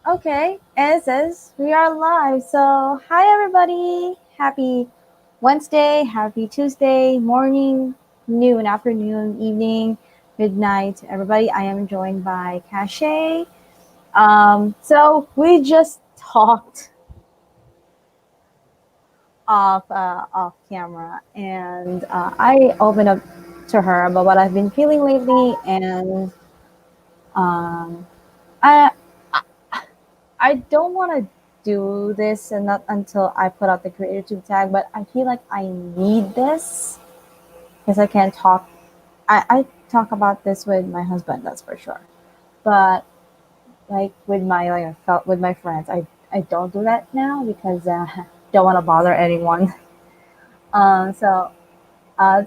Okay, and it says we are live. So, hi everybody. Happy Wednesday, happy Tuesday, morning, noon, afternoon, evening, midnight to everybody. I am joined by Kashay. So we just talked off camera, and I opened up to her about what I've been feeling lately, and um, I I don't want to do this and not until I put out the creator tag, but I feel like I need this because I can't talk. I talk about this with my husband, that's for sure. But like with my felt with my friends, I don't do that now because don't want to bother anyone. So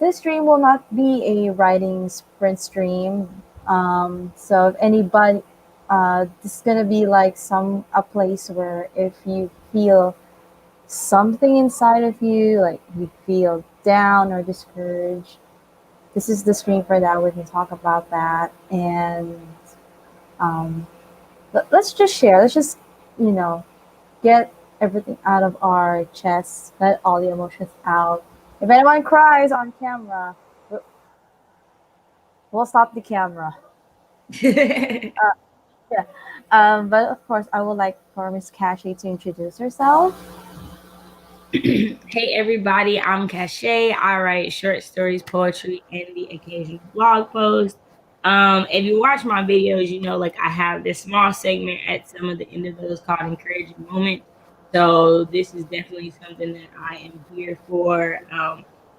this stream will not be a writing sprint stream. So if anybody, this is gonna be like a place where if you feel something inside of you, like you feel down or discouraged, this is the stream for that. We can talk about that, and um, let's just share. Let's just you know get everything out of our chests. Let all the emotions out. If anyone cries on camera, we'll stop the camera. Yeah. But of course, I would like for Miss Kashay to introduce herself. Hey everybody, I'm Kashay. I write short stories, poetry, and the occasional blog post. If you watch my videos, you know like I have this small segment at some of the end of those called encouraging moments. So this is definitely something that I am here for.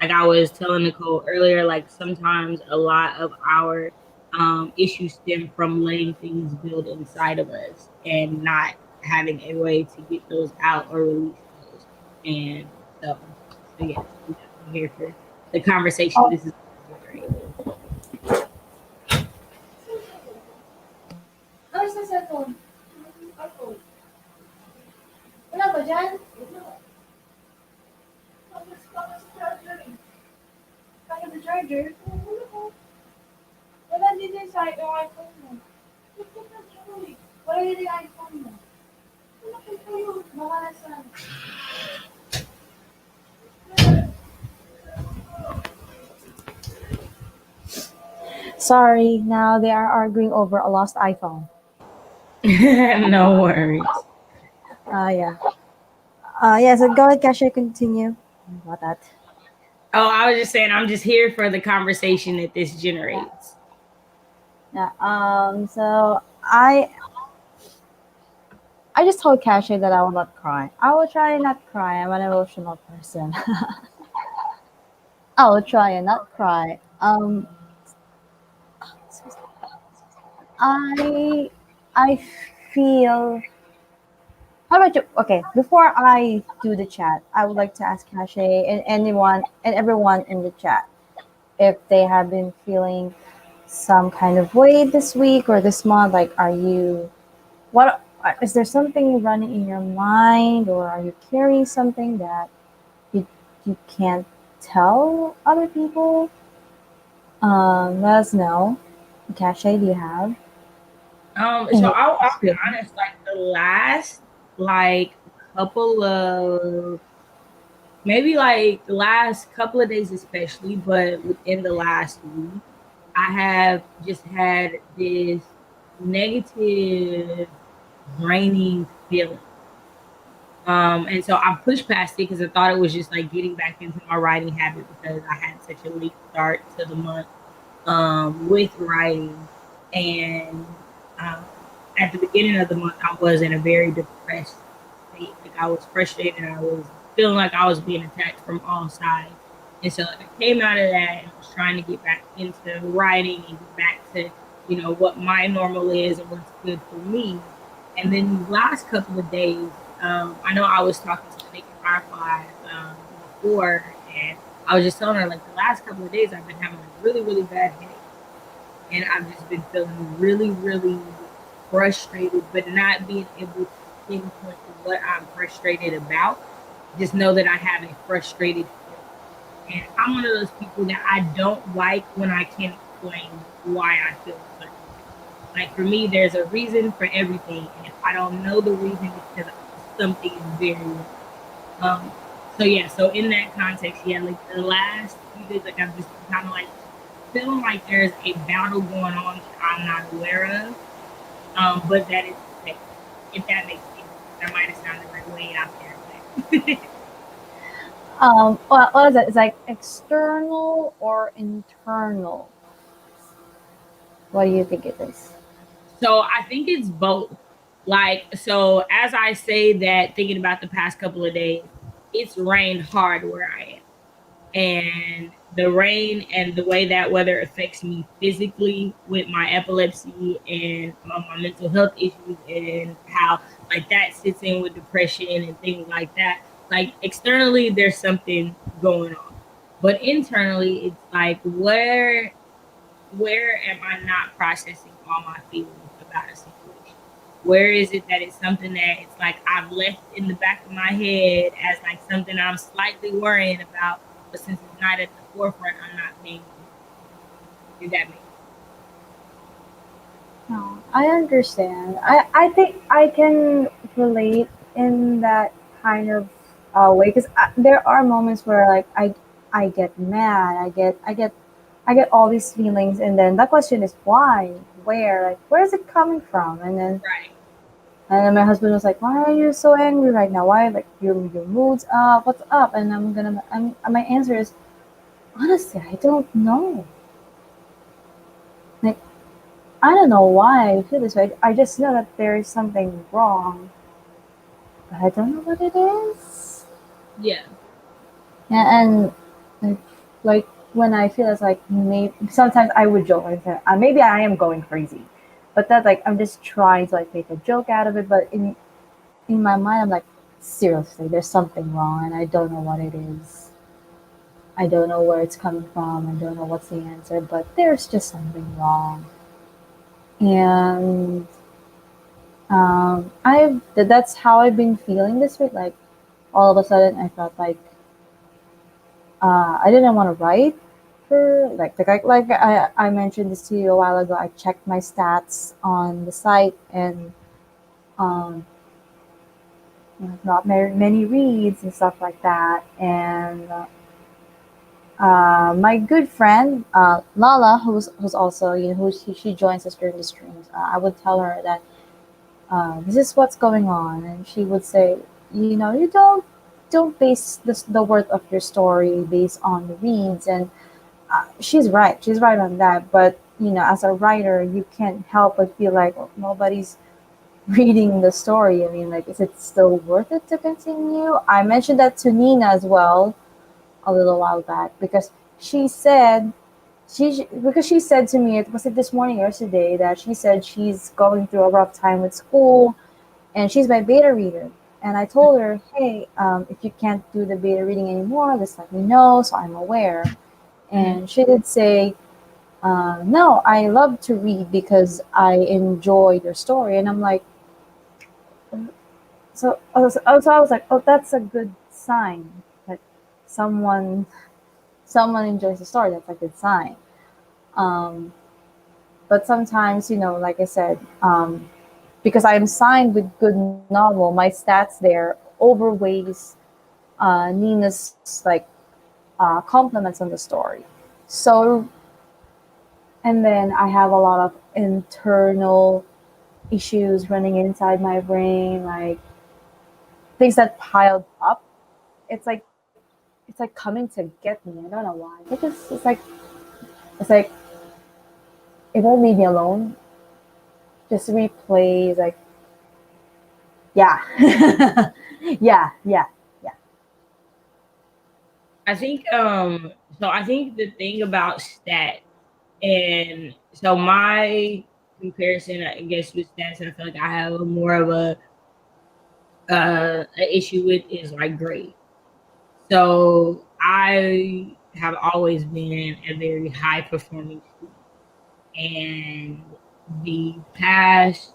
Like I was telling Nicole earlier, like sometimes a lot of our issues stem from letting things build inside of us and not having a way to get those out or release those. And so yes, I'm definitely here for the conversation. Oh, This is great. ano sa cellphone? Cellphone. Wala ba dyan? Bakit sa charger eh? Kaya the charger? Wala ko. Wala din yung sa yung iPhone mo. Wala din yung iPhone mo. Wala kayo. Baka nasa. Sorry, now they are arguing over a lost iPhone. No worries. Yeah. Yeah, so go ahead, Kasha, continue. About that. Oh, I was just saying I'm just here for the conversation that this generates. Yeah. So I just told Kasha that I will not cry. I will try and not cry. I'm an emotional person. I will try and not cry. I I feel. How about you? Okay, before I do the chat, I would like to ask Kasha and anyone and everyone in the chat if they have been feeling some kind of way this week or this month. Like, are you what is there something running in your mind, or are you carrying something that you can't tell other people? Let us know. Kasha, do you have in So your I'll be experience? honest, like the last like couple of maybe like the last couple of days especially, but within the last week, I have just had this negative draining feeling. And so I pushed past it because I thought it was just like getting back into my writing habit because I had such a late start to the month with writing. And um, at the beginning of the month, I was in a very depressed state. Like I was frustrated. I was feeling like I was being attacked from all sides. And so like, I came out of that and was trying to get back into writing and get back to, what my normal is and what's good for me. And then these last couple of days, I know I was talking to NIKKI FIREFLY before, and I was just telling her like the last couple of days I've been having a really, really bad headache, and I've just been feeling really, really frustrated, but not being able to pinpoint what I'm frustrated about. Just know that I have a frustrated feeling, and I'm one of those people that I don't like when I can't explain why I feel a certain way. Like for me, there's a reason for everything, and if I don't know the reason, it's because something is very wrong. So yeah, so in that context, yeah, like the last few days, like I've just kind of like feeling like there's a battle going on that I'm not aware of, but that is safe, if that makes sense. That might have sounded like way out there, but What is it? It's like external or internal? What do you think it is? so I think it's both. Like, so as I say that, thinking about the past couple of days, it's rained hard where I am. And the rain and the way that weather affects me physically with my epilepsy and my mental health issues, and how like that sits in with depression and things like that. Like externally, there's something going on, but internally, it's like where am I not processing all my feelings about a situation? Where is it that it's something that it's like I've left in the back of my head as like something I'm slightly worrying about, but since it's not at the forefront, I'm not paying attention. If that makes No, I understand. I think I can relate in that kind of way because there are moments where like I get mad, I get all these feelings, and then the question is why, where, like where is it coming from? right. And then my husband was like, why are you so angry right now? Why like your mood's up? What's up? And my answer is honestly I don't know. Like I don't know why I feel this way. I just know that there is something wrong, but I don't know what it is. Yeah. And like, like when I feel it's like maybe sometimes I would joke and say maybe I am going crazy, but that like I'm just trying to like make a joke out of it. But in my mind I'm like seriously, there's something wrong, and I don't know what it is. I don't know where it's coming from. I don't know what's the answer, but there's just something wrong. And that's how I've been feeling this week. Like all of a sudden, I felt like I didn't want to write for I mentioned this to you a while ago. I checked my stats on the site and um, not many reads and stuff like that. And my good friend Lala, who's also she joins us during the streams. I would tell her that this is what's going on, and she would say, you don't base the worth of your story based on the reads, and she's right on that. But as a writer, you can't help but feel like nobody's reading the story. I mean, like, is it still worth it to continue? I mentioned that to Nina as well a little while back because she said she said to me, it was it this morning or yesterday, that she said she's going through a rough time with school and she's my beta reader. And I told her, hey, if you can't do the beta reading anymore, just let me know so I'm aware. Mhm. And she did say, no, I love to read because I enjoy your story. And I'm like, so I was like, oh, that's a good sign that someone someone enjoys the story. That's a good sign. Um, but sometimes, like I said, because I'm signed with Good Novel, my stats there overweighs Nina's like compliments on the story. So, and then I have a lot of internal issues running inside my brain, like things that piled up. It's like coming to get me. I don't know why. It's like it won't leave me alone. Just replays like yeah, yeah, yeah, yeah. I think so I think the thing about stats, and so my comparison I guess with stats I feel like I have a more of an issue with is like grade. So I have always been a very high performing student, and the past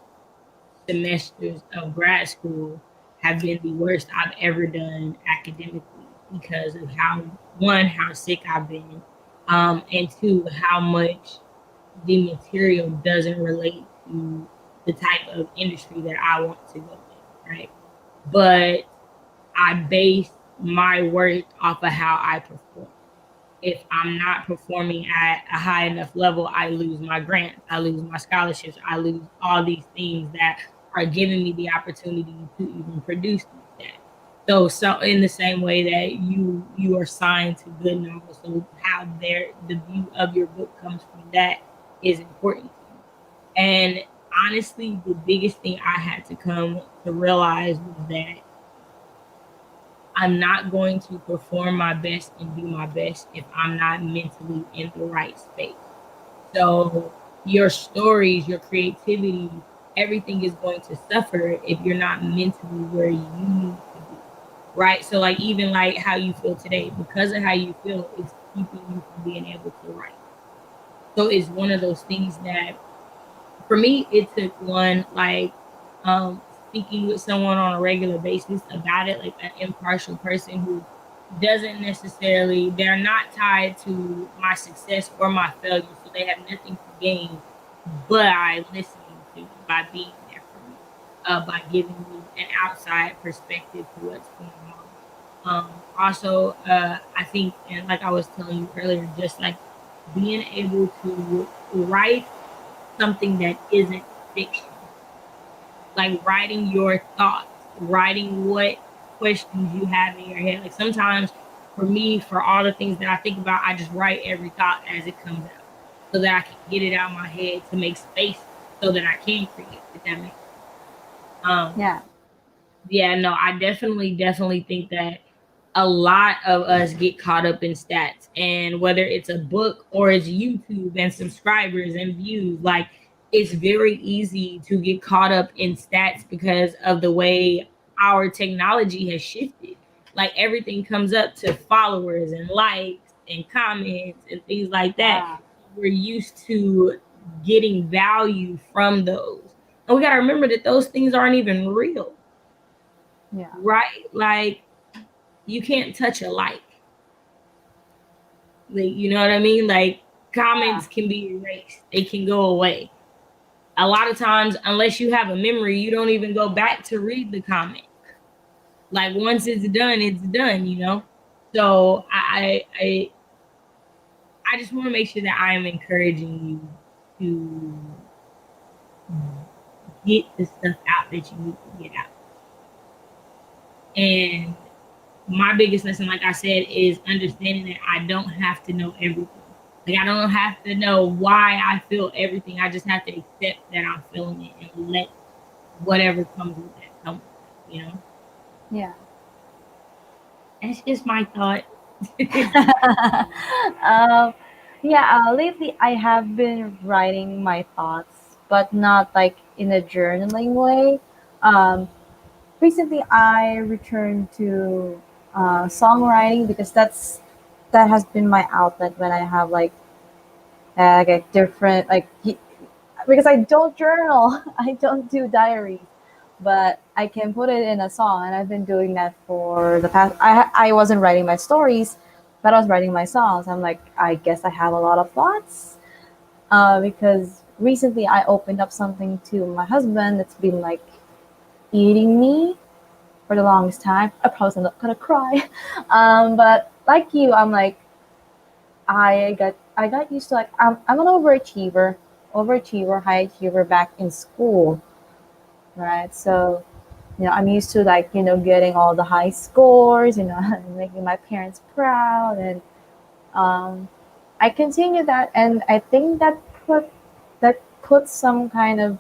semesters of grad school have been the worst I've ever done academically because of how sick I've been, and two, how much the material doesn't relate into the type of industry that I want to go in, right? But I base my worth off of how I perform. If I'm not performing at a high enough level, I lose my grants, I lose my scholarships, I lose all these things that are giving me the opportunity to even produce these stats. So in the same way that you are signed to good novels, so how the view of your book comes from that is important to you. And honestly, the biggest thing I had to come to realize was that I'm not going to perform my best and do my best if I'm not mentally in the right space. So your stories, your creativity, everything is going to suffer if you're not mentally where you need to be. Right? So like even like how you feel today, because of how you feel, it's keeping you from being able to write. So it's one of those things that for me it took one like speaking with someone on a regular basis about it, like an impartial person who doesn't necessarily, they're not tied to my success or my failure, so they have nothing to gain by listening to me, by being there for me, by giving me an outside perspective to what's going on. Also, I think, and like I was telling you earlier, just like being able to write something that isn't fiction, like writing your thoughts, writing what questions you have in your head. Like sometimes for me, for all the things that I think about, I just write every thought as it comes out so that I can get it out of my head to make space so that I can create, if that makes sense. Yeah. Yeah, no, I definitely think that a lot of us get caught up in stats, and whether it's a book or it's YouTube and subscribers and views, like it's very easy to get caught up in stats because of the way our technology has shifted. Like everything comes up to followers and likes and comments and things like that. Yeah. We're used to getting value from those. And we got to remember that those things aren't even real, Yeah. right? Like you can't touch a like. Like, you know what I mean? Like Yeah. comments can be erased. They can go away. A lot of times, unless you have a memory, you don't even go back to read the comment. Like once it's done, you know? So I just want to make sure that I am encouraging you to get the stuff out that you need to get out. And my biggest lesson, like I said, is understanding that I don't have to know everything. Like I don't have to know why I feel everything. I just have to accept that I'm feeling it and let whatever comes with that come with that, you know? Yeah. That's just my thought. um, yeah, lately I have been writing my thoughts, but not like in a journaling way. Um, Recently, I returned to songwriting because that has been my outlet when I have like a different because I don't journal, I don't do diaries, but I can put it in a song, and I've been doing that for the past. I wasn't writing my stories, but I was writing my songs. I'm like, I guess I have a lot of thoughts, because recently I opened up something to my husband that's been like eating me for the longest time. I probably not gonna cry, but like you, I'm like I got used to like I'm an overachiever, high achiever back in school, right? So I'm used to like getting all the high scores, making my parents proud, and um, I continue that, and I think that puts some kind of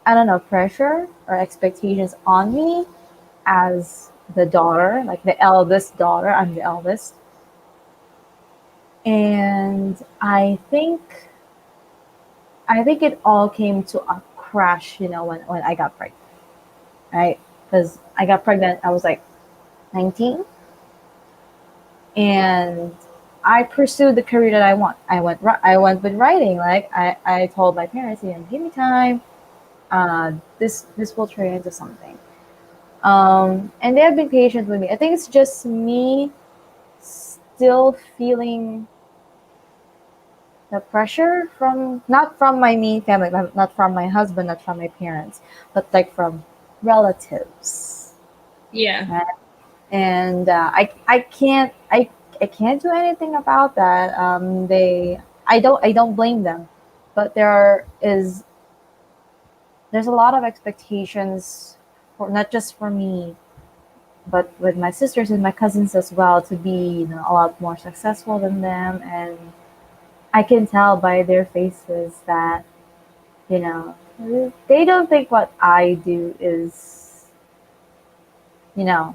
I don't know pressure or expectations on me as the daughter, like the eldest daughter. I'm the eldest, and I think it all came to a crash, when I got pregnant, right? Because I got pregnant, I was like 19, and I pursued the career that I want. I went with writing. Like I told my parents, give me time. This will turn into something. And they have been patient with me. I think it's just me still feeling The pressure from not from my main family, not from my husband, not from my parents, but like from relatives. Yeah. Right? And I can't do anything about that. I don't blame them, but there's a lot of expectations for not just for me, but with my sisters and my cousins as well to be, you know, a lot more successful than them. And I can tell by their faces that, you know, they don't think what I do is, you know,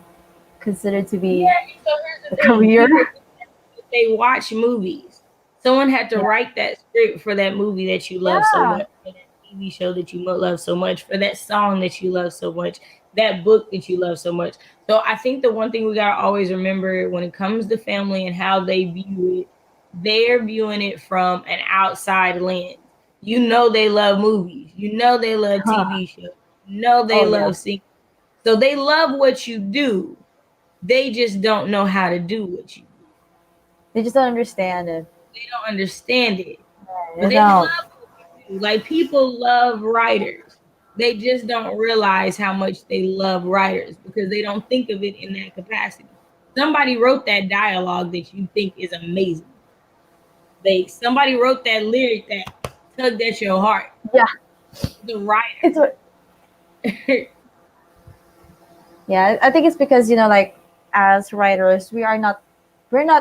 considered to Yeah. be So here's the a thing: career. people think that they watch movies. Someone had to Yeah. write that script for that movie that you love so Yeah. much, for that TV show that you love so much, for that song that you love so much, that book that you love so much. So I think the one thing we gotta always remember when it comes to family and how they view it, they're viewing it from an outside lens. You know they love movies. You know they love TV shows. You know they Oh yeah. love singing. So they love what you do. They just don't know how to do what you do. They just don't understand it. They don't understand it. But They they love don't. what you do. Like people love writers. They just don't realize how much they love writers because they don't think of it in that capacity. Somebody wrote that dialogue that you think is amazing. Somebody wrote that lyric that tugged at your heart. Yeah. The writer. It's yeah. I think it's because, you know, like as writers, we're not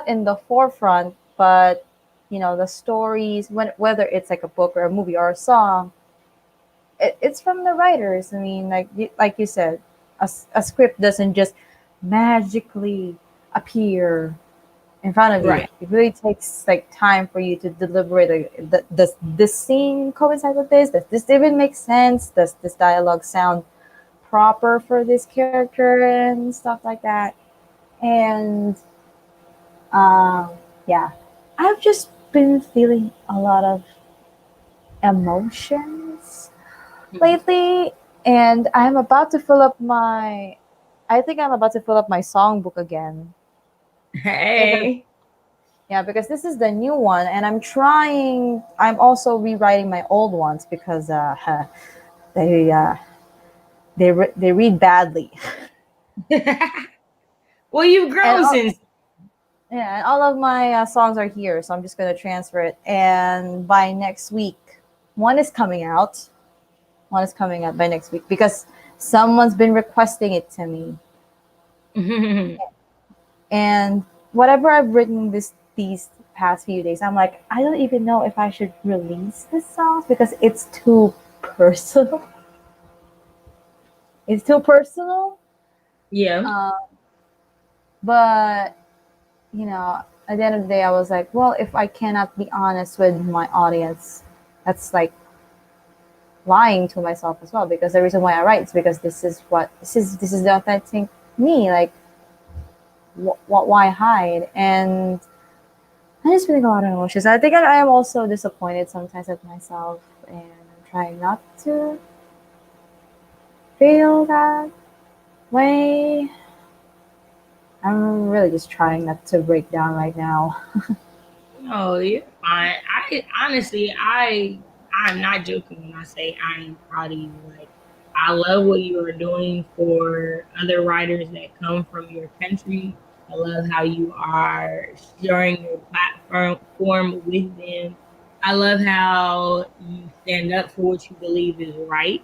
in the forefront, but you know the stories when whether it's like a book or a movie or a song, it's from the writers. I mean, like you said, a script doesn't just magically appear in front of you. Right. It really takes like time for you to deliberate. Like, does this scene coincide with this? Does this even make sense? Does this dialogue sound proper for this character and stuff like that? And um, yeah, I've just been feeling a lot of emotions lately, and I think I'm about to fill up my songbook again. Because Hey. yeah, because this is the new one, and I'm also rewriting my old ones because they they read badly. Well, you've and grown all, since. yeah, and all of my songs are here, so I'm just gonna transfer it. And by next week, one is coming out. One is coming out by next week because someone's been requesting it to me. And whatever I've written these past few days, I'm like, I don't even know if I should release this song because it's too personal. It's too personal. Yeah. Uh, but you know, at the end of the day, I was like, well, if I cannot be honest with my audience, that's like lying to myself as well. Because the reason why I write is because this is the authentic me. Like, what why hide? And I'm just feeling a lot of emotions. I think I am also disappointed sometimes at myself, and I'm trying not to feel that way. I'm really just trying not to break down right now. No, you're fine. I'm not joking when I say I am proud of you. Like, I love what you are doing for other writers that come from your country. I love how you are sharing your platform with them. I love how you stand up for what you believe is right.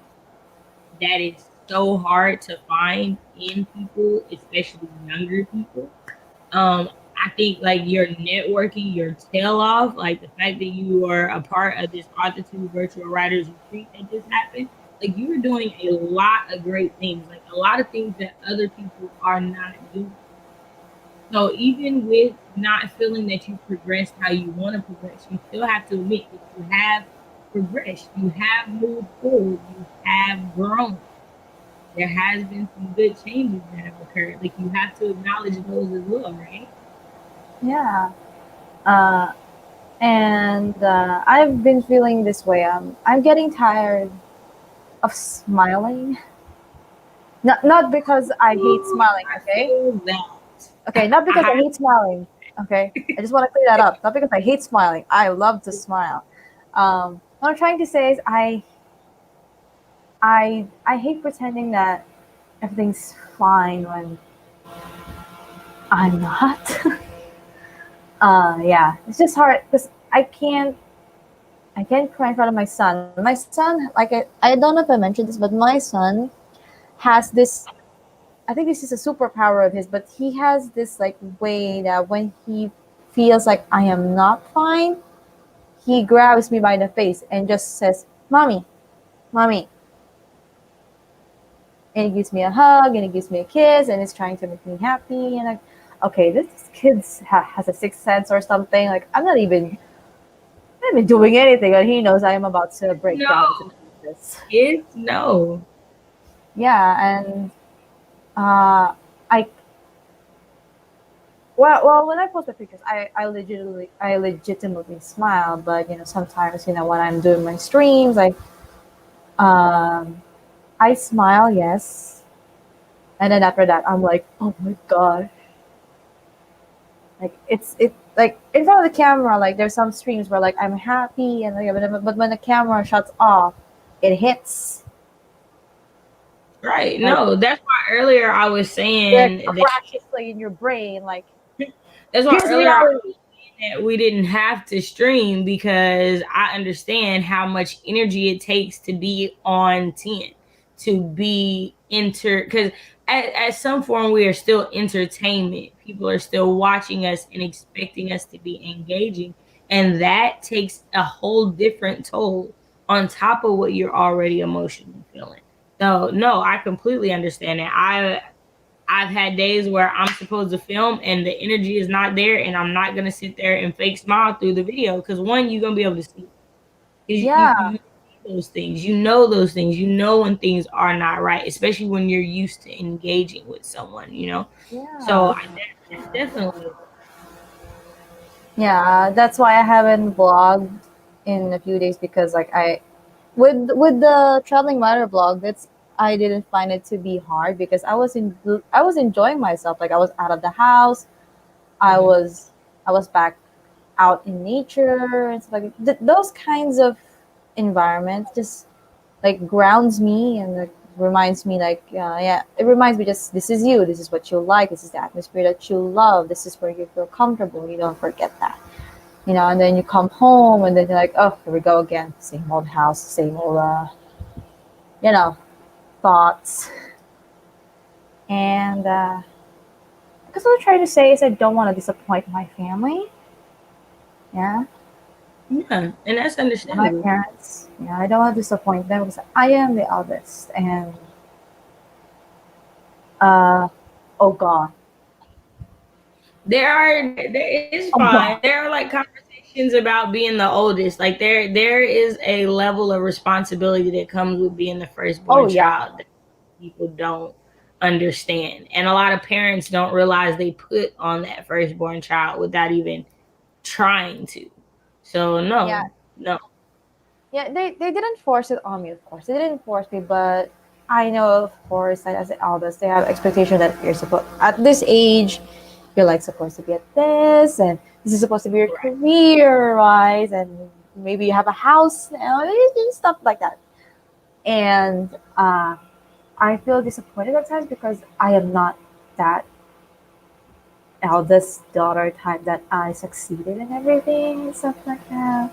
That is so hard to find in people, especially younger people. I think like your networking, your tail off, like the fact that you are a part of this Author2 virtual writers retreat that just happened, like you are doing a lot of great things, like a lot of things that other people are not doing. So even with not feeling that you progressed how you want to progress, you still have to admit that you have progressed, you have moved forward, you have grown. There has been some good changes that have occurred. Like you have to acknowledge those as well, right? Yeah. Uh, and I've been feeling this way. I'm getting tired of smiling. Not because I hate Ooh, smiling. I Okay. feel that. Okay. Not I because I had hate smiling. Okay, I just want to clear that up. Not because I hate smiling. I love to smile. What I'm trying to say is I hate pretending that everything's fine when I'm not. Yeah, it's just hard because I can't cry in front of my son. My son, like I don't know if I mentioned this, but my son has this. I think this is a superpower of his, but he has this like way that when he feels like I am not fine, he grabs me by the face and just says, "Mommy, mommy," and he gives me a hug and he gives me a kiss and he's trying to make me happy. And like, okay, this kid has a sixth sense or something. Like I'm not doing anything, but he knows I am about to break down into No, pieces. kids, no. Yeah, and I well, when I post my pictures, I legitimately smile. But sometimes when I'm doing my streams, um, I smile, yes, and then after that, I'm like, oh my god, like it like in front of the camera, like there's some streams where like I'm happy and like, but when the camera shuts off, it hits Right. like No, that's why earlier I was it saying that crashes like in your brain, like that's why here's earlier I reality. was saying that we didn't have to stream because I understand how much energy it takes to be on 10, to be because at some form we are still entertainment. People are still watching us and expecting us to be engaging. And that takes a whole different toll on top of what you're already emotionally feeling. So no, I completely understand that. I've had days where I'm supposed to film and the energy is not there, and I'm not gonna sit there and fake smile through the video because one, you're gonna be able to see. Yeah, You see those things, you know those things, you know when things are not right, especially when you're used to engaging with someone. So yeah. that's definitely Yeah, that's why I haven't vlogged in a few days because like with the traveling writer blog, that's I didn't find it to be hard because I was enjoying myself. Like I was out of the house, I mhm. was I was back out in nature and stuff like those kinds of environments just like grounds me and like reminds me like yeah, it reminds me just this is you, this is what you like, this is the atmosphere that you love, this is where you feel comfortable. You don't forget that. And then you come home and then you're like, oh, here we go again. Same old house, same old, you know, thoughts. And because what I'm trying to say is I don't want to disappoint my family. Yeah. Yeah, and that's My understandable. parents. Yeah, I don't want to disappoint them because I am the eldest. And, uh, oh God. There is Oh fine. God. There are like conversations about being the oldest. Like there is a level of responsibility that comes with being the Oh firstborn yeah. child that people don't understand. And a lot of parents don't realize they put on that firstborn child without even trying to. So Yeah. no. Yeah, they didn't force it on me, of course. They didn't force me, but I know, of course, that as the eldest, they have expectation that you're supposed at this age, you're like supposed to be at this, and this is supposed to be your Right. career, right? And maybe you have a house now, and stuff like that. And I feel disappointed at times because I am not that eldest daughter type that I succeeded in everything and stuff like that.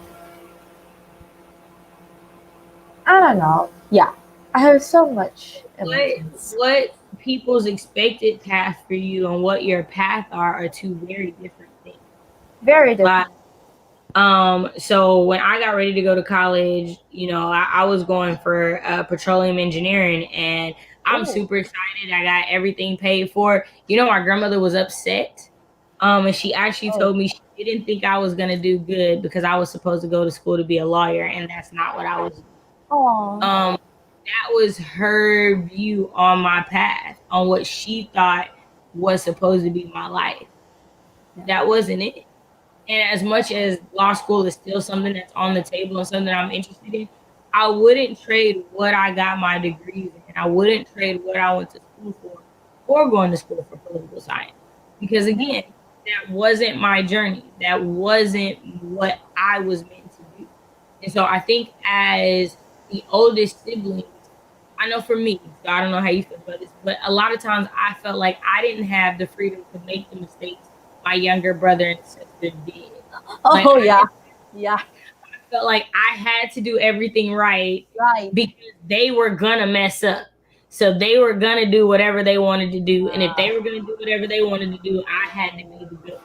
I don't know. Yeah, I have so much What emotions. what people's expected path for you and what your path are two very different things. Very Like different. so when I got ready to go to college, I was going for petroleum engineering, and I'm Oh, super excited. I got everything paid for. My grandmother was upset. And she actually oh, told me she didn't think I was gonna do good because I was supposed to go to school to be a lawyer, and that's not what I was doing. oh. That was her view on my path, on what she thought was supposed to be my life. Yeah. That wasn't it. And as much as law school is still something that's on the table and something I'm interested in, I wouldn't trade what I got my degrees in. I wouldn't trade what I went to school for going to school for political science. Because Yeah. again, that wasn't my journey. That wasn't what I was meant to do. And so I think as the oldest siblings, I know for me, so I don't know how you feel about this, but a lot of times I felt like I didn't have the freedom to make the mistakes my younger brother and sister did. Like Oh yeah, yeah, I felt like I had to do everything right right. because they were gonna mess up. So they were gonna do whatever they wanted to do. And if they were gonna do whatever they wanted to do, I had to be the good.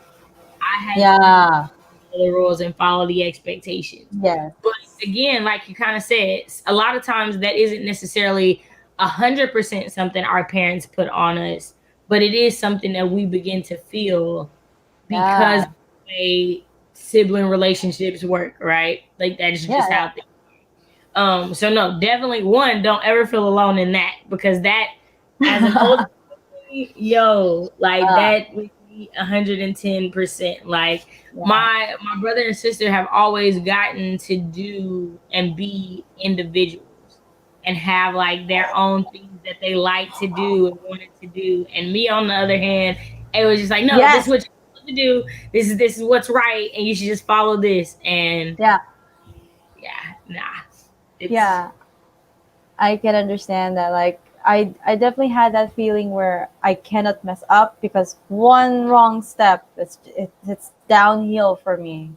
I had to be Yeah, follow the rules and follow the expectations. yes, But again, like you kind of said, a lot of times that isn't necessarily 100% something our parents put on us, but it is something that we begin to feel because of yeah, the way sibling relationships work, right? Like that's yeah, just yeah. how things. So no, definitely one, don't ever feel alone in that because that, as an older yo, like uh, that would be 110%. Like yeah, my brother and sister have always gotten to do and be individuals and have like their own things that they like to do and wanted to do. And me on the other hand, it was just like, no, this is yes, what you're supposed to do. This is what's right, and you should just follow this. And yeah, yeah, nah. It's yeah. I can understand that. Like, I definitely had that feeling where I cannot mess up because one wrong step, it's downhill for me.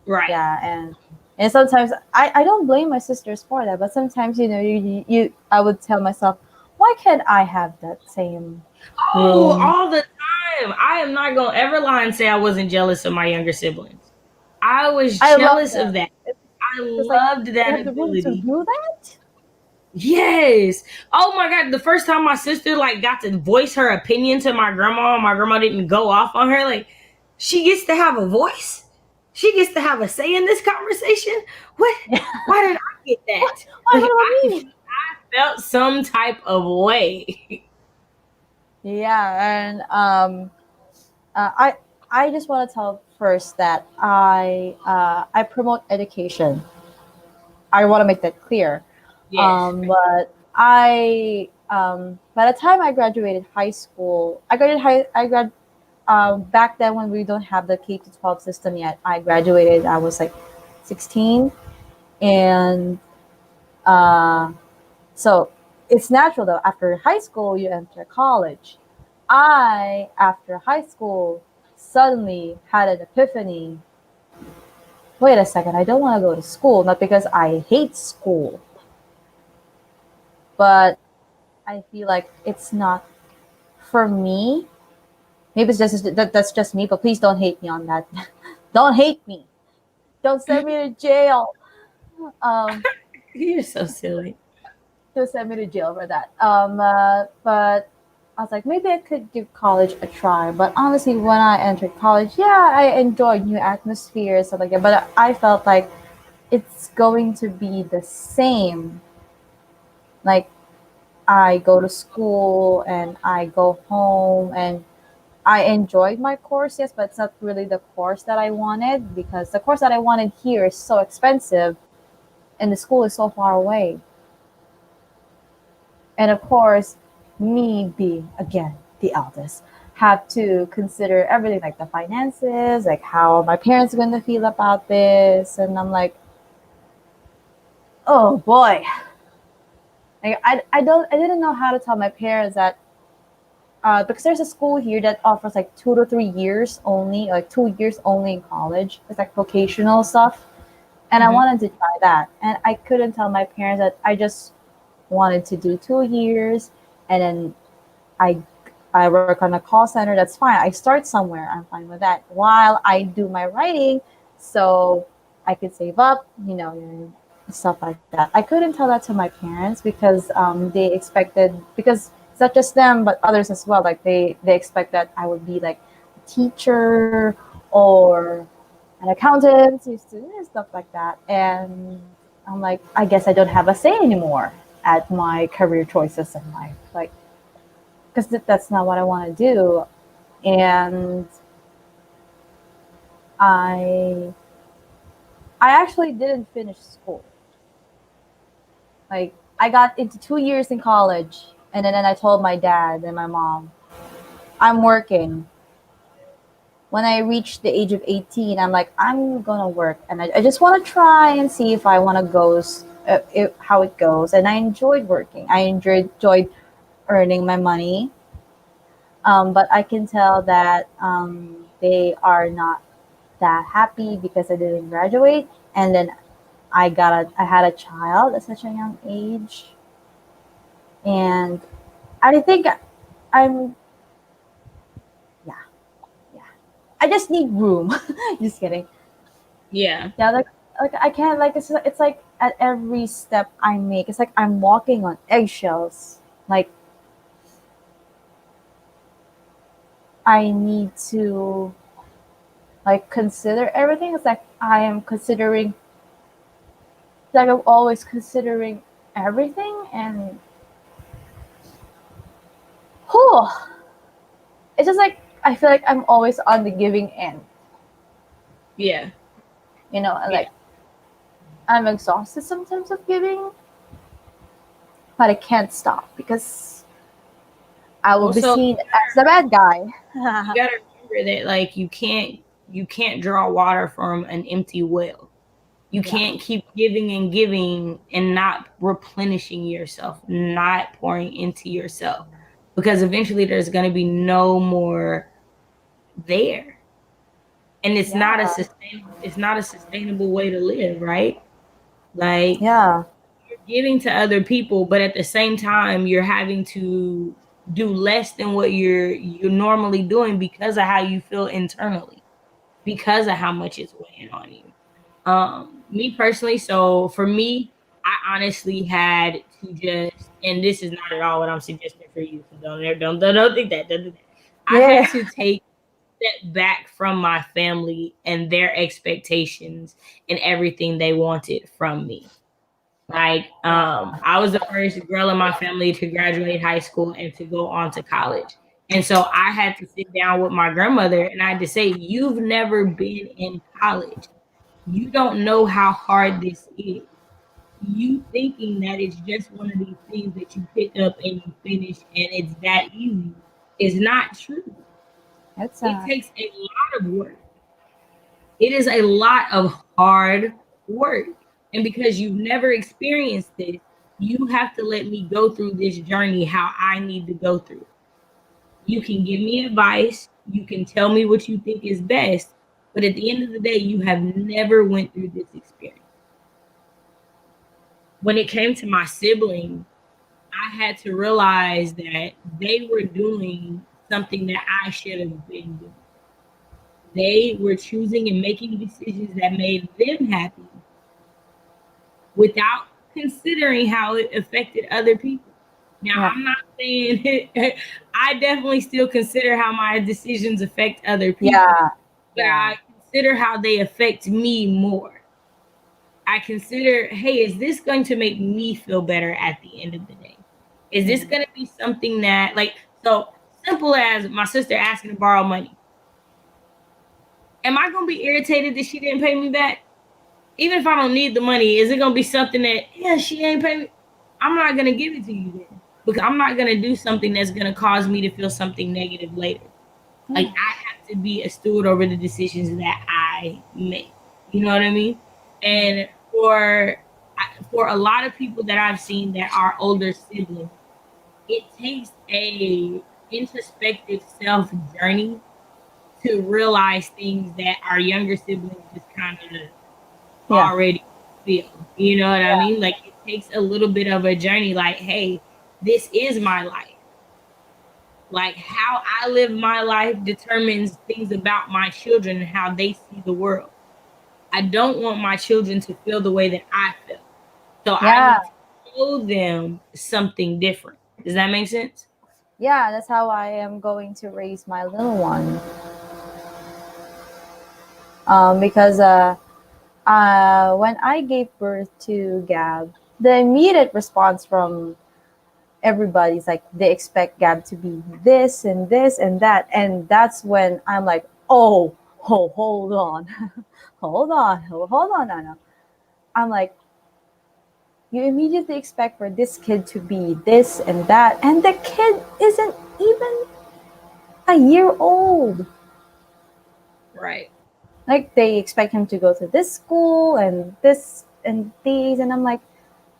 right. Yeah, and sometimes I don't blame my sisters for that, but sometimes I would tell myself, why can't I have that same Oh, room? all the time. I am not gonna ever lie and say I wasn't jealous of my younger siblings. I was I love jealous of that. that. I It's like loved you that have the room to ability. do that. Yes. Oh my god, the first time my sister like got to voice her opinion to my grandma, and my grandma didn't go off on her. Like, she gets to have a voice. She gets to have a say in this conversation. What? Why did I get What? that? What Like, about I me? felt some type of way. Yeah, and I just want to tell first that I promote education. I want to make that clear. Yes. But I by the time I graduated high school, I grad back then when we don't have the K to 12 system yet. I graduated. I was like 16, and uh, so it's natural though. After high school, you enter college. I, after high school, suddenly had an epiphany. Wait a second, I don't want to go to school, not because I hate school, but I feel like it's not for me. Maybe that's just me, but please don't hate me on that. Don't hate me. Don't send me to jail. Um, You're so silly. don't send me to jail for that. But I was like, maybe I could give college a try. But honestly, when I entered college, yeah, I enjoyed new atmosphere, stuff like that. But I felt like it's going to be the same. Like, I go to school and I go home and I enjoyed my course, yes, but it's not really the course that I wanted because the course that I wanted here is so expensive and the school is so far away. And of course, me being again the eldest, have to consider everything like the finances, like how my parents are going to feel about this. And I'm like, oh boy. Like, I didn't know how to tell my parents that because there's a school here that offers like 2 to 3 years only, like 2 years only in college. It's like vocational stuff. And I Hmm. wanted to try that. And I couldn't tell my parents that I just wanted to do 2 years and then I I work on a call center, that's fine. I start somewhere, I'm fine with that. While I do my writing, so I could save up, stuff like that. I couldn't tell that to my parents because they expected because it's not just them but others as well. Like they expect that I would be like a teacher or an accountant, stuff like that. And I'm like, I guess I don't have a say anymore at my career choices in life. Like, because that's not what I want to do. And I I actually didn't finish school. Like I got into 2 years in college, and then I told my dad and my mom, I'm working. when I reached the age of 18, I'm like, I'm gonna work, and I just want to try and see if I want to how it goes. And I enjoyed working. I enjoyed earning my money. But I can tell that they are not that happy because I didn't graduate, and then I had a child at such a young age, and I think I'm yeah, yeah. I just need room. Just kidding. Yeah. Yeah, like I can't, like it's like at every step I make, it's like I'm walking on eggshells. Like I need to like consider everything. It's like I am considering, like I'm always considering everything, and whew, it's just like I feel like I'm always on the giving end. Yeah. And Yeah. like I'm exhausted sometimes of giving, but I can't stop because I will be Also, seen as the bad guy. you gotta remember that like you can't draw water from an empty well. You Yeah. can't keep giving and giving and not replenishing yourself, not pouring into yourself, because eventually there's going to be no more there. And Yeah. it's not a sustainable way to live, right? Like Yeah. you're giving to other people, but at the same time you're having to do less than what you're normally doing because of how you feel internally, because of how much it's weighing on you. Me personally, so for me, I honestly had to just, and this is not at all what I'm suggesting for you, so don't think that, don't do that. I Yeah. had to take step back from my family and their expectations and everything they wanted from me. Like, I was the first girl in my family to graduate high school and to go on to college. And so I had to sit down with my grandmother and I had to say, you've never been in college. You don't know how hard this is. You thinking that it's just one of these things that you pick up and you finish and it's that easy is not true. That's It takes a lot of work. It is a lot of hard work. And because you've never experienced this, you have to let me go through this journey how I need to go through. You can give me advice, you can tell me what you think is best, but at the end of the day, you have never went through this experience. When it came to my siblings, I had to realize that they were doing something that I should have been doing. They were choosing and making decisions that made them happy without considering how it affected other people. Now, yeah. I'm not saying I definitely still consider how my decisions affect other people, Yeah. but Yeah. I consider how they affect me more. I consider, hey, is this going to make me feel better at the end of the day? Is this Mhm. going to be something that, like, so simple as my sister asking to borrow money? Am I going to be irritated that she didn't pay me back? Even if I don't need the money, is it going to be something that, yeah, she ain't pay me? I'm not going to give it to you then because I'm not going to do something that's going to cause me to feel something negative later. Like, Yeah. I have to be a steward over the decisions that I make. You know what I mean? And for a lot of people that I've seen that are older siblings, it takes a introspective self journey to realize things that our younger siblings just kind of Yeah. already feel. You know what I Yeah. mean? Like it takes a little bit of a journey. Like, hey, this is my life. Like how I live my life determines things about my children and how they see the world. I don't want my children to feel the way that I feel. So I Yeah. need to show them something different. Does that make sense? Yeah. That's how I am going to raise my little one. Because when I gave birth to Gab, the immediate response from everybody's like they expect Gab to be this and this and that, and that's when I'm like, oh, hold on, hold on, Anna. I'm like, you immediately expect for this kid to be this and that, and the kid isn't even a year old. Right. Like they expect him to go to this school and this and these, and I'm like,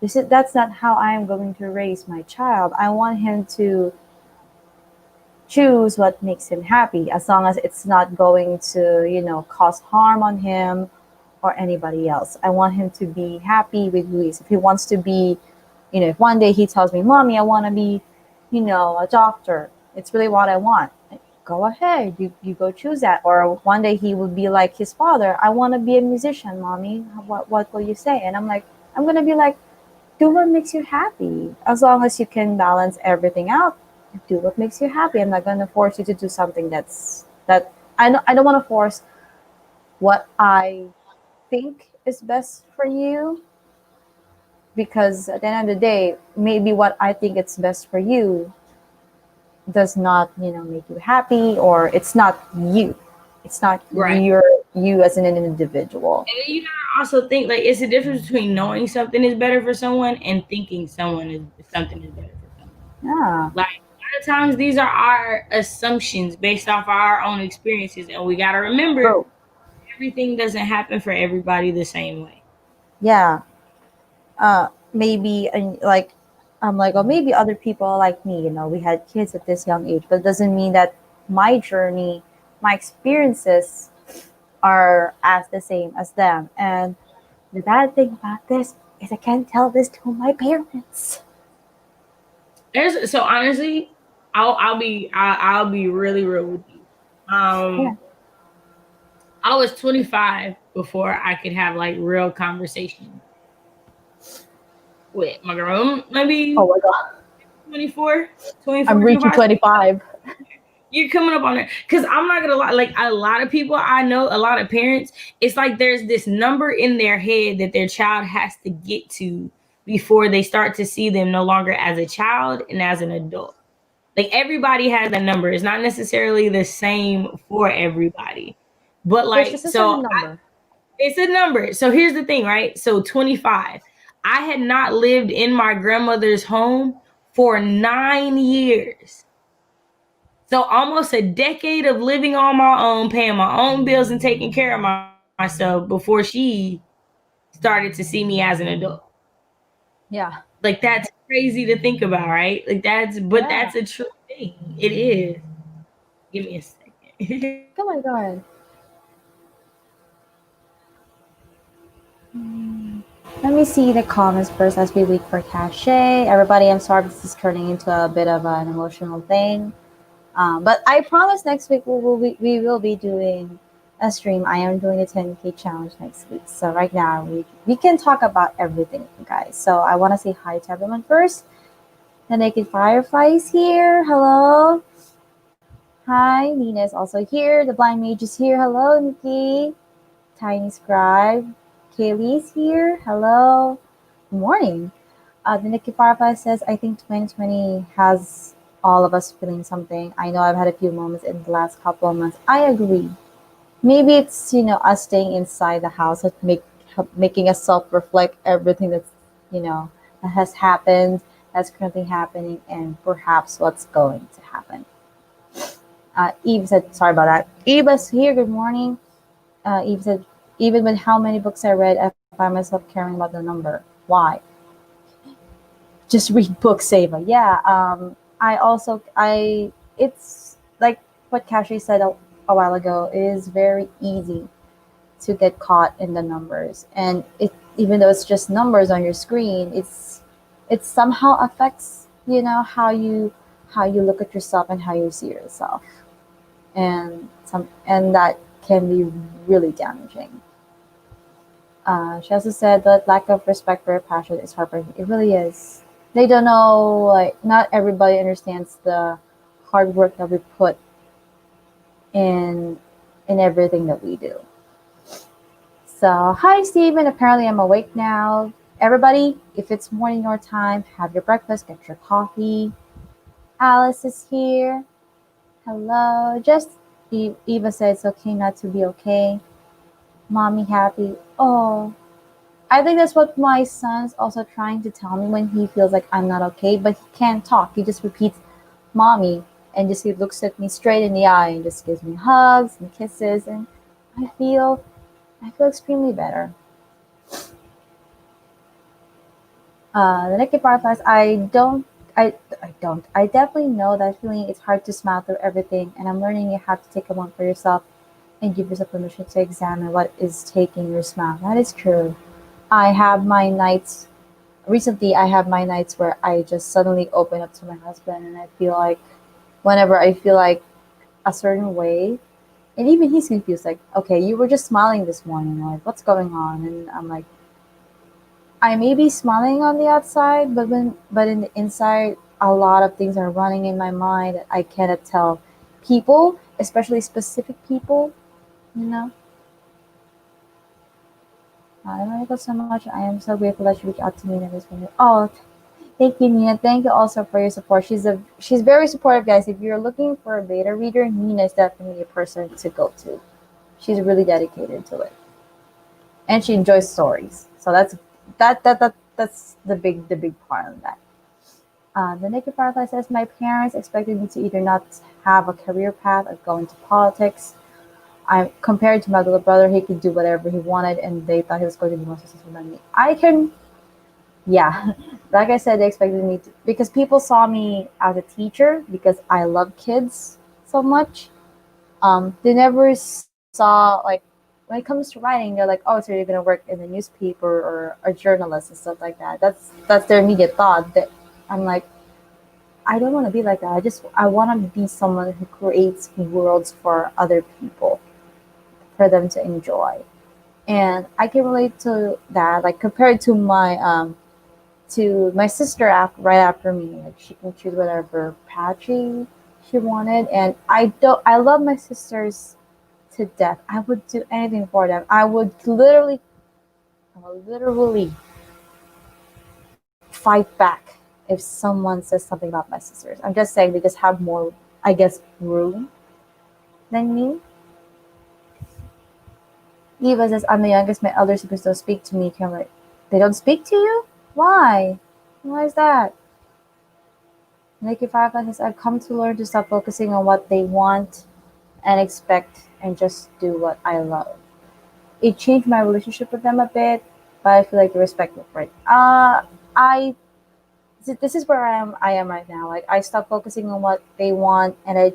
that's not how I am going to raise my child. I want him to choose what makes him happy, as long as it's not going to, cause harm on him or anybody else. I want him to be happy with who he is. If he wants to be, if one day he tells me, Mommy, I want to be, a doctor, it's really what I want. Go ahead, you go choose that. Or one day he will be like his father, I want to be a musician, Mommy. What will you say? And I'm going to be like, do what makes you happy. As long as you can balance everything out, do what makes you happy. I'm not going to force you to do something that I don't want to force what I think is best for you, because at the end of the day, maybe what I think it's best for you does not, make you happy, or it's not you. It's not Right. you as an individual. And then you gotta also think like it's a difference between knowing something is better for someone and thinking something is better for someone. Yeah. Like a lot of times these are our assumptions based off our own experiences, and we gotta remember True. everything doesn't happen for everybody the same way. Yeah. Maybe and like I'm like, oh, maybe other people like me, we had kids at this young age, but it doesn't mean that my journey, my experiences are as the same as them. And the bad thing about this is I can't tell this to my parents. So honestly, I'll be really real with you. Yeah. Um, I was 25 before I could have like real conversations with my girl. Oh Maybe my god. 24, I'm 24, reaching 25. 25. You're coming up on it. Because I'm not going to lie, like a lot of people I know, a lot of parents, it's like there's this number in their head that their child has to get to before they start to see them no longer as a child and as an adult. Like everybody has that number. It's not necessarily the same for everybody. But There's like, just a certain number. it's a number. So here's the thing, right? So 25. I had not lived in my grandmother's home for 9 years. So almost a decade of living on my own, paying my own bills and taking care of myself before she started to see me as an adult. Yeah. Like that's crazy to think about, right? Like but Yeah. that's a true thing. It is. Give me a second. Oh my god. Mm. Let me see the comments first as we wait for Kashay. Everybody, I'm sorry this is turning into a bit of an emotional thing. But I promise next week we will be doing a stream. I am doing a 10K challenge next week. So right now we can talk about everything, guys. So I want to say hi to everyone first. The Naked Firefly is here. Hello. Hi. Nina is also here. The Blind Mage is here. Hello, Nikki. Tiny Scribe. Kaylee's here. Hello. Good morning. The Nikki Firefly says, I think 2020 has all of us feeling something. I know I've had a few moments in the last couple of months. I agree. Maybe it's, us staying inside the house that making us self-reflect everything that has happened, that's currently happening, and perhaps what's going to happen. Eve said, sorry about that. Eva's here. Good morning. Eve said, even with how many books I read, I find myself caring about the number. Why? Just read books, Ava. Yeah. It's like what Kashay said a while ago. It is very easy to get caught in the numbers, and even though it's just numbers on your screen, it somehow affects how you look at yourself and how you see yourself, and that can be really damaging. She also said that lack of respect for her passion is heartbreaking. It really is. They don't know, like, not everybody understands the hard work that we put in everything that we do. So, hi, Steven. Apparently, I'm awake now. Everybody, if it's morning your time, have your breakfast, get your coffee. Alice is here. Hello. Just Eva said it's okay not to be okay. Mommy happy. Oh, I think that's what my son's also trying to tell me when he feels like I'm not okay, but he can't talk. He just repeats mommy, and just he looks at me straight in the eye and just gives me hugs and kisses, and I feel extremely better. The NIKKI Fireflies, I definitely know that feeling. It's hard to smile through everything, and I'm learning you have to take a moment for yourself and give yourself permission to examine what is taking your smile. That is true. I have my nights, recently, I have my nights where I just suddenly open up to my husband, and I feel like, whenever I feel like a certain way, and even he's confused, like, okay, you were just smiling this morning, like, what's going on? And I'm like, I may be smiling on the outside, but in the inside, a lot of things are running in my mind that I cannot tell people, especially specific people. You know, I love you so much. I am so grateful that you reached out to me and this one. Oh, thank you, Nina. Thank you also for your support. She's very supportive, guys. If you're looking for a beta reader, Nina is definitely a person to go to. She's really dedicated to it, and she enjoys stories. So that's the big part of that. The Naked Firefly says, my parents expected me to either not have a career path or go into politics. I compared to my little brother, he could do whatever he wanted, and they thought he was going to be more successful than me. I can, yeah, like I said, they expected me to, because people saw me as a teacher because I love kids so much. They never saw, like, when it comes to writing, they're like, oh, so you're gonna work in the newspaper or a journalist and stuff like that. That's their immediate thought. That I'm like, I don't want to be like that. I want to be someone who creates worlds for other people for them to enjoy. And I can relate to that. Like, compared to my sister right after me, like, she can choose whatever path she wanted, and I love my sisters to death. I would do anything for them. I would literally fight back if someone says something about my sisters. I'm just saying they just have more, I guess, room than me. Eva says, I'm the youngest. My elder siblings don't speak to me. Kind of like, they don't speak to you? Why? Why is that? Nikki Firefly says, I've come to learn to stop focusing on what they want and expect and just do what I love. It changed my relationship with them a bit, but I feel like they respect me for it. I this is where I am right now. Like, I stopped focusing on what they want, and I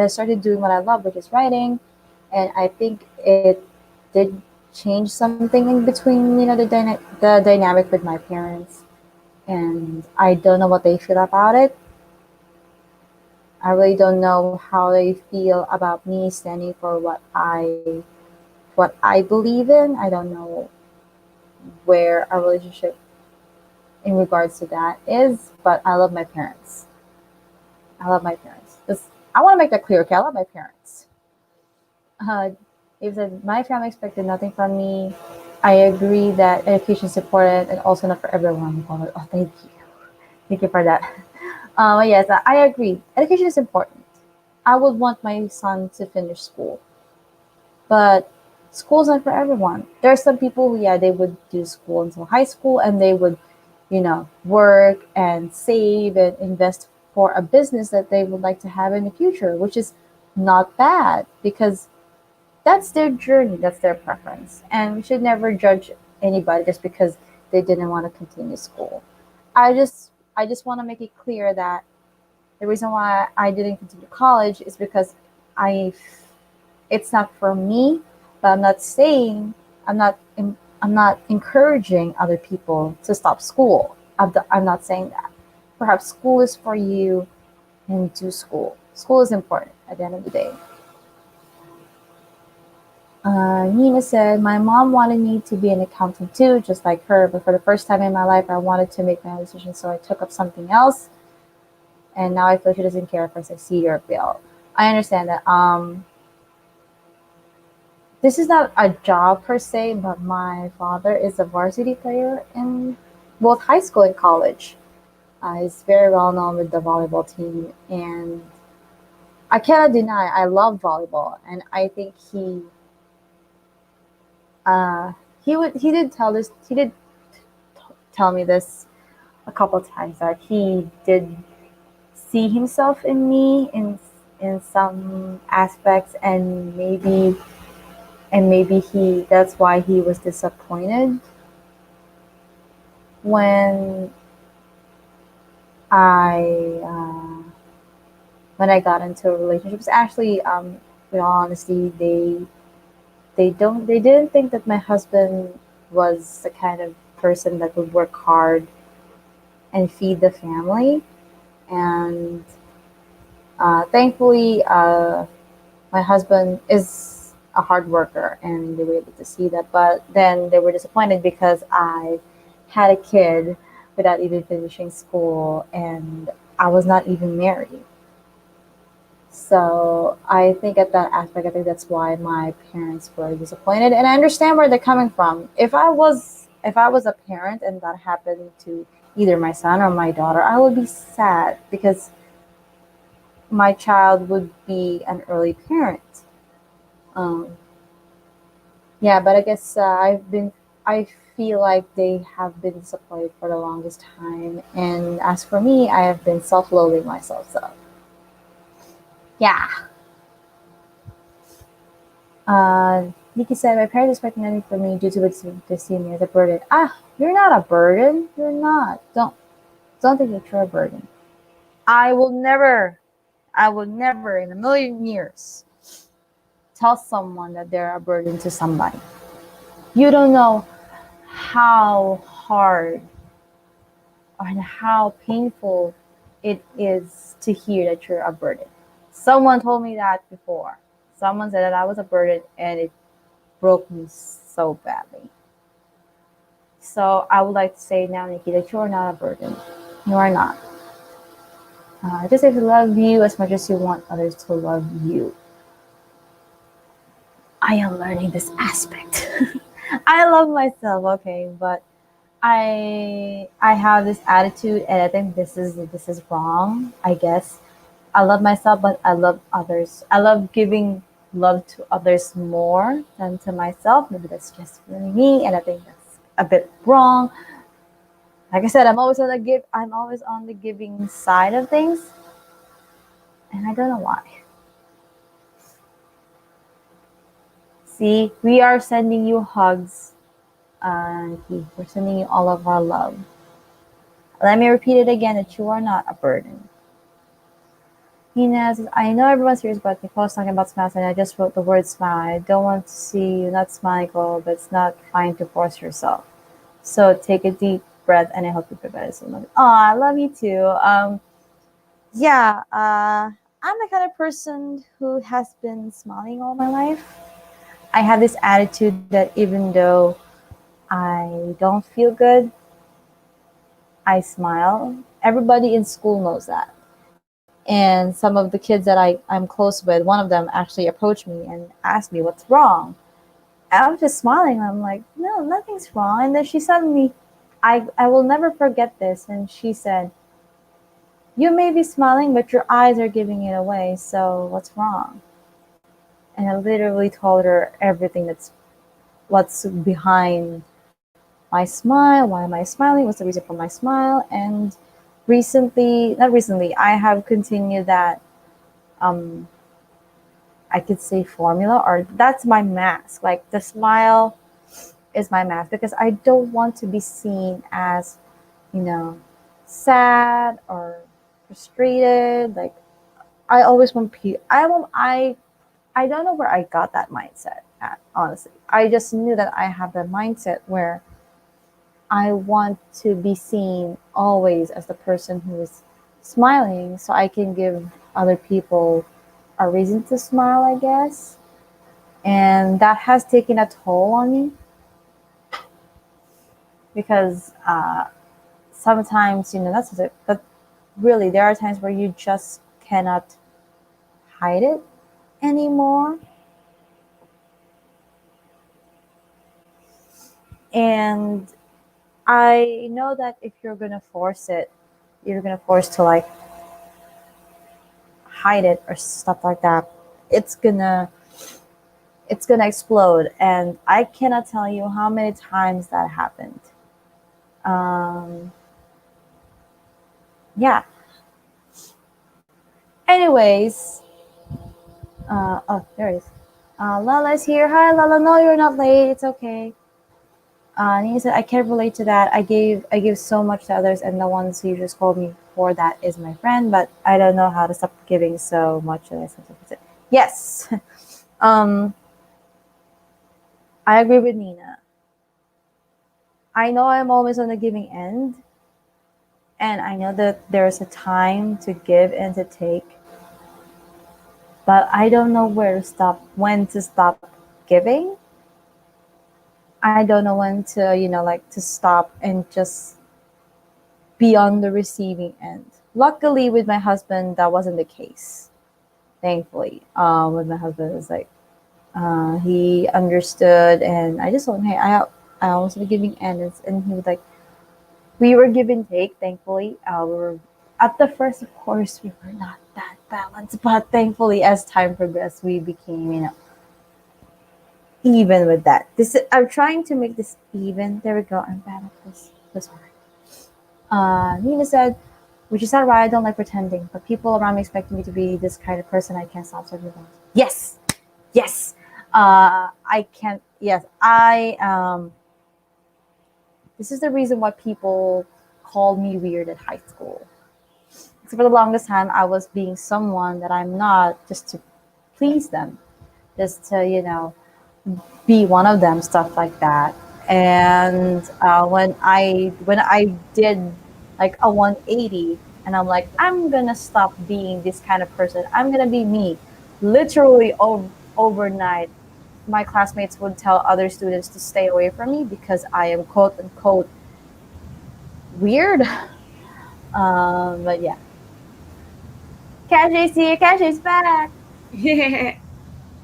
started doing what I love, which is writing. And I think it did change something in between, the dynamic with my parents, and I don't know what they feel about it. I really don't know how they feel about me standing for what I believe in. I don't know where our relationship in regards to that is, but I love my parents. I love my parents. I want to make that clear, okay? I love my parents. He said, my family expected nothing from me. I agree that education is important and also not for everyone. Oh, thank you. Thank you for that. Yes, I agree. Education is important. I would want my son to finish school, but school's not for everyone. There are some people who, yeah, they would do school until high school, and they would, work and save and invest for a business that they would like to have in the future, which is not bad because that's their journey, that's their preference. And we should never judge anybody just because they didn't want to continue school. I just want to make it clear that the reason why I didn't continue college is because I it's not for me, but I'm not saying I'm not I'm not encouraging other people to stop school. I'm not saying that. Perhaps school is for you, and do school. School is important at the end of the day. Nina said, my mom wanted me to be an accountant too, just like her, but for the first time in my life, I wanted to make my own decision, so I took up something else, and now I feel she doesn't care if I succeed or fail. I understand that. This is not a job per se, but my father is a varsity player in both high school and college. He's very well known with the volleyball team, and I cannot deny I love volleyball, and I think uh, he did tell me this a couple of times that he did see himself in me in some aspects, and maybe and maybe that's why he was disappointed when I when I got into relationships. Actually, with all honesty, they didn't think that my husband was the kind of person that would work hard and feed the family. And thankfully, my husband is a hard worker, and they were able to see that. But then they were disappointed because I had a kid without even finishing school, and I was not even married. So I think at that aspect, I think that's why my parents were disappointed, and I understand where they're coming from. If I was a parent and that happened to either my son or my daughter, I would be sad because my child would be an early parent. Um, yeah, but I guess I feel like they have been disappointed for the longest time, and as for me, I have been self-loathing myself. So yeah. Nikki said, my parents expect nothing from me due to they see me as a burden. Ah, you're not a burden. You're not. Don't think that you're a burden. I will never, I will never in a million years tell someone that they're a burden to somebody. You don't know how hard and how painful it is to hear that you're a burden. Someone told me that before. Someone said that I was a burden, and it broke me so badly. So I would like to say now, Nikki, that you are not a burden. You are not. Just have to love you as much as you want others to love you. I am learning this aspect. I love myself, okay, but I have this attitude, and I think this is wrong. I guess I love myself, but I love others. I love giving love to others more than to myself. Maybe that's just really me, and I think that's a bit wrong. Like I said, I'm always on the giving side of things, and I don't know why. See, we are sending you hugs, we're sending you all of our love. Let me repeat it again, that you are not a burden. Nina says, I know everyone's serious, but Nicole's talking about smiles, and I just wrote the word smile. I don't want to see you not smile, Nicole, but it's not fine to force yourself. So take a deep breath, and I hope you feel better. So, oh, I love you too. Yeah, I'm the kind of person who has been smiling all my life. I have this attitude that even though I don't feel good, I smile. Everybody in school knows that. And some of the kids that I'm close with, one of them actually approached me and asked me what's wrong. I was just smiling. I'm like, no, nothing's wrong. And then she suddenly, I will never forget this. And she said, you may be smiling, but your eyes are giving it away. So what's wrong? And I literally told her everything what's behind my smile, why am I smiling, what's the reason for my smile. And not recently, I have continued that, I could say formula, or that's my mask. Like the smile is my mask because I don't want to be seen as, you know, sad or frustrated. Like I always want people. I don't know where I got that mindset at. Honestly, I just knew that I have that mindset where I want to be seen always as the person who is smiling, so I can give other people a reason to smile, I guess. And that has taken a toll on me because sometimes, that's it. But really, there are times where you just cannot hide it anymore. And I know that if you're gonna force it, you're gonna force to like hide it or stuff like that. It's gonna it's gonna explode, and I cannot tell you how many times that happened. Um, yeah. Anyways, oh, there it is. Lala's here. Hi, Lala. No, you're not late. It's okay. Nina said, I can't relate to that. I give so much to others, and the ones who just called me for that is my friend, but I don't know how to stop giving so much that I sometimes say. Yes. um, I agree with Nina. I know I'm always on the giving end, and I know that there's a time to give and to take, but I don't know when to stop giving. I don't know when to, like to stop and just be on the receiving end. Luckily, with my husband, that wasn't the case. Thankfully, with my husband, it's like he understood, and I just told him, hey, I was the giving end, and he was like, we were give and take. Thankfully, we were at the first, of course, we were not that balanced, but thankfully, as time progressed, we became, even with that. I'm trying to make this even. There we go. I'm bad at this. This one. Nina said, which is not right. I don't like pretending, but people around me expect me to be this kind of person. I can't stop serving them. Yes, yes. I can't. Yes, I. This is the reason why people called me weird at high school. So for the longest time, I was being someone that I'm not, just to please them, just to be one of them, stuff like that. And when I did like a 180, and I'm like, I'm gonna stop being this kind of person. I'm gonna be me. Literally overnight, my classmates would tell other students to stay away from me because I am quote unquote weird. But yeah, Kashay's here. Kashay's back.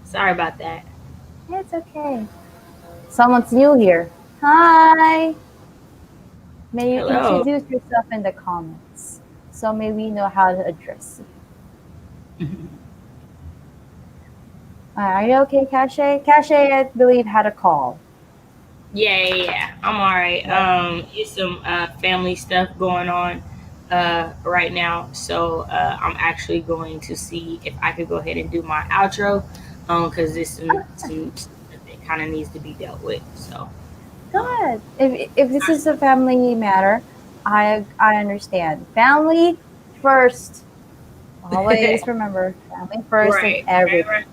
Sorry about that. It's okay. Someone's new here. Hi. May you Hello. introduce yourself in the comments so may we know how to address you. Are you okay, Kashay? Kashay, I believe, had a call. Yeah. I'm all right. It's some family stuff going on right now, so I'm actually going to see if I could go ahead and do my outro, because there's some stuff that kind of needs to be dealt with. So, Good. If this is a family matter, I understand. Family first. Always remember, family first and right, right, everything. right,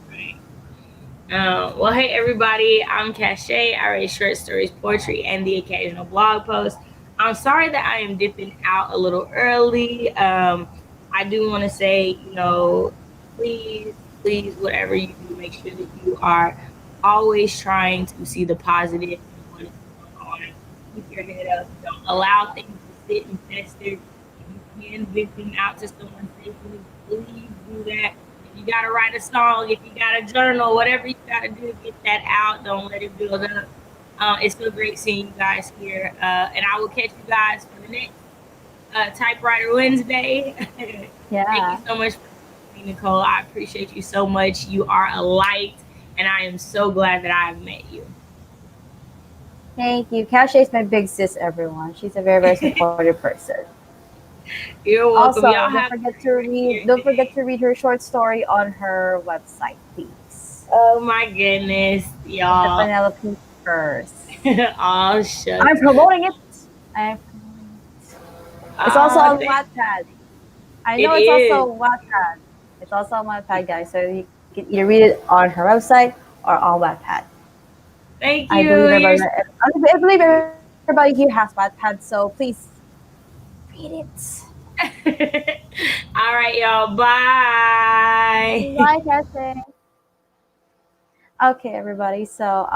right. Well, hey everybody, I'm Kashay. I write short stories, poetry, and the occasional blog post. I'm sorry that I am dipping out a little early. I do want to say, please, please, whatever you do, make sure that you are always trying to see the positive in what is going on. Keep your head up. Don't allow things to sit and fester. If you can vent them out to someone safely, please do that. If you gotta write a song, if you gotta journal, whatever you gotta do to get that out, don't let it build up. It's so great seeing you guys here, and I will catch you guys for the next Typewriter Wednesday. Thank you Yeah. so much for me, Nicole. I appreciate you so much. You are a light, and I am so glad that I have met you. Thank you. Kashay's my big sis, everyone. She's a very, very supportive person. You're welcome. Also, Y'all have a great rest of your don't forget day. to read her short story on her website, please. Oh my goodness, It's the y'all. Penelope first. Oh I'm shucks. promoting it. I'm promoting it. It's also Oh, on Wattpad. I it know it's is. also Wattpad. It's also on Wattpad, guys. So you can either read it on her website or on Wattpad. Thank I you. believe You're I believe everybody here has Wattpad, so please read it. all right, y'all. Bye. Bye, Cassie. Okay, everybody. So,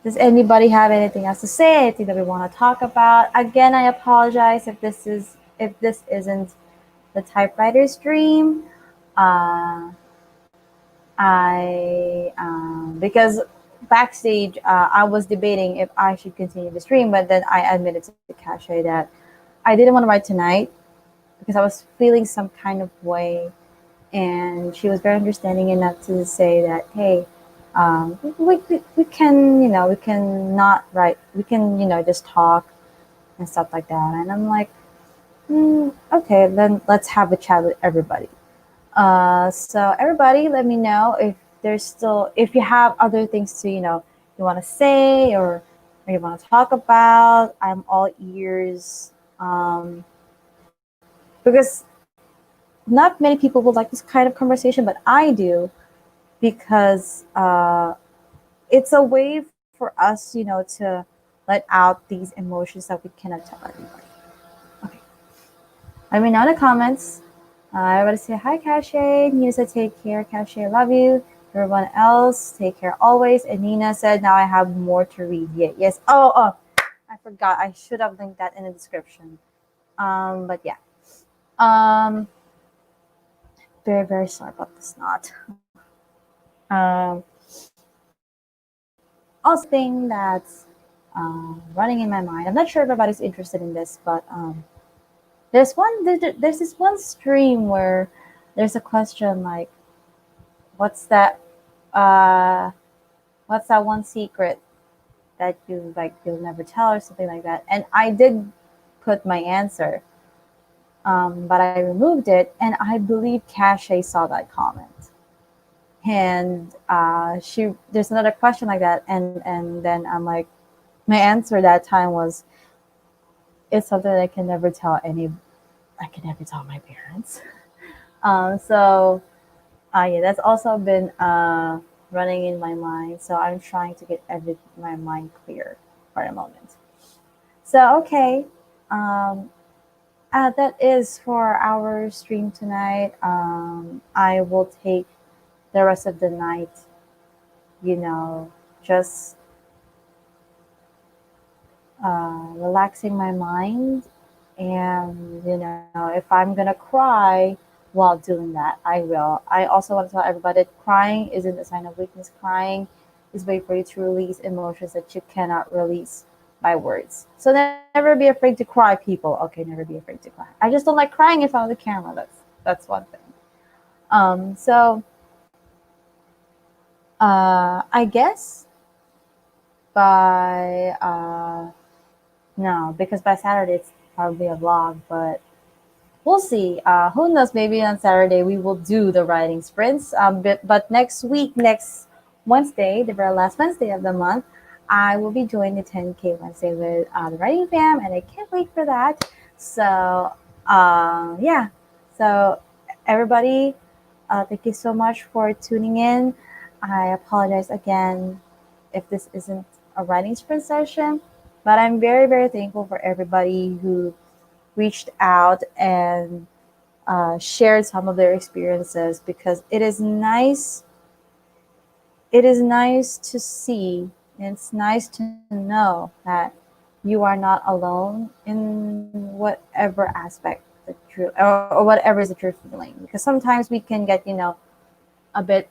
does anybody have anything else to say? Anything that we want to talk about? Again, I apologize if this isn't the typewriter stream. Uh, I because backstage I was debating if I should continue the stream, but then I admitted to Kashay that I didn't want to write tonight because I was feeling some kind of way, and she was very understanding enough to say that, hey, we can, we can not write, we can, just talk and stuff like that. And I'm like, okay, then let's have a chat with everybody. So everybody, let me know if there's still, if you have other things to, you want to say, or you want to talk about, I'm all ears. Because not many people would like this kind of conversation, but I do, because it's a way for us, to let out these emotions that we cannot tell anybody. Okay. Let me know in the comments. Everybody say hi, Kashay. Nina said, take care, Kashay. Love you. Everyone else, take care always. And Nina said, now I have more to read. Yeah, yes. Oh, I forgot. I should have linked that in the description. But yeah. Very, very sorry about the snot. Also, thing that's running in my mind. I'm not sure if everybody's interested in this, but there's this one stream where there's a question like, what's that uh what's that one secret that you'll never tell, or something like that. And I did put my answer, but I removed it, and I believe Kashay saw that comment. And there's another question like that, and then I'm like, my answer that time was, it's something that I can never tell my parents. So yeah, that's also been running in my mind. So I'm trying to get my mind clear for the moment. So okay, that is for our stream tonight. I will take the rest of the night, just relaxing my mind. And if I'm gonna cry while doing that, I will. I also want to tell everybody that crying isn't a sign of weakness. Crying is a way for you to release emotions that you cannot release by words. So never be afraid to cry, people. Okay, never be afraid to cry. I just don't like crying in front of the camera. That's one thing. So I guess by no, because by Saturday it's probably a vlog, but we'll see. Who knows? Maybe on Saturday we will do the writing sprints. But next week, next Wednesday, the very last Wednesday of the month, I will be doing the 10K Wednesday with the writing fam, and I can't wait for that. So yeah. So everybody, thank you so much for tuning in. I apologize again if this isn't a writing sprint session, but I'm very, very thankful for everybody who reached out and shared some of their experiences, because it is nice. It is nice to see, and it's nice to know that you are not alone in whatever aspect that or whatever is that you're feeling. Because sometimes we can get, a bit.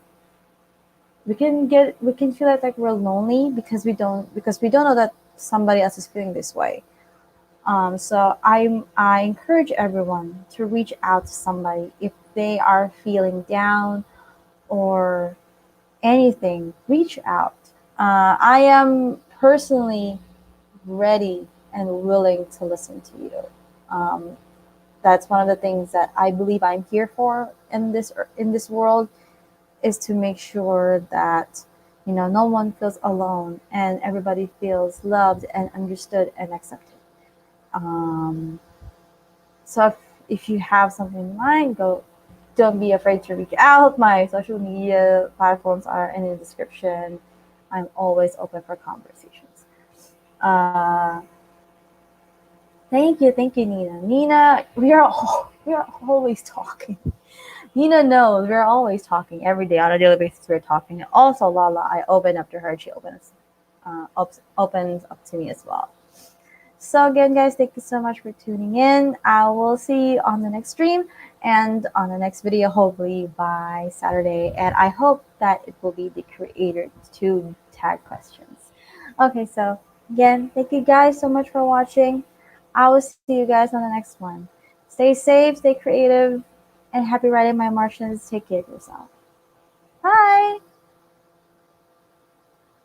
We can feel like we're lonely because we don't know that somebody else is feeling this way. So I encourage everyone to reach out to somebody if they are feeling down or anything. Reach out. I am personally ready and willing to listen to you. Um, that's one of the things that I believe I'm here for in this world, is to make sure that no one feels alone and everybody feels loved and understood and accepted. Um, so if you have something in mind, don't be afraid to reach out. My social media platforms are in the description. I'm always open for conversations. Uh, thank you, Nina. Nina, we are always talking. Nina knows we're always talking every day on a daily basis. We're talking. Also, Lala, I open up to her. She opens up to me as well. So again, guys, thank you so much for tuning in. I will see you on the next stream and on the next video, hopefully by Saturday. And I hope that it will be the creator to tag questions. Okay, so again, thank you guys so much for watching. I will see you guys on the next one. Stay safe, stay creative, and happy writing, my Marcians. Take care of yourself.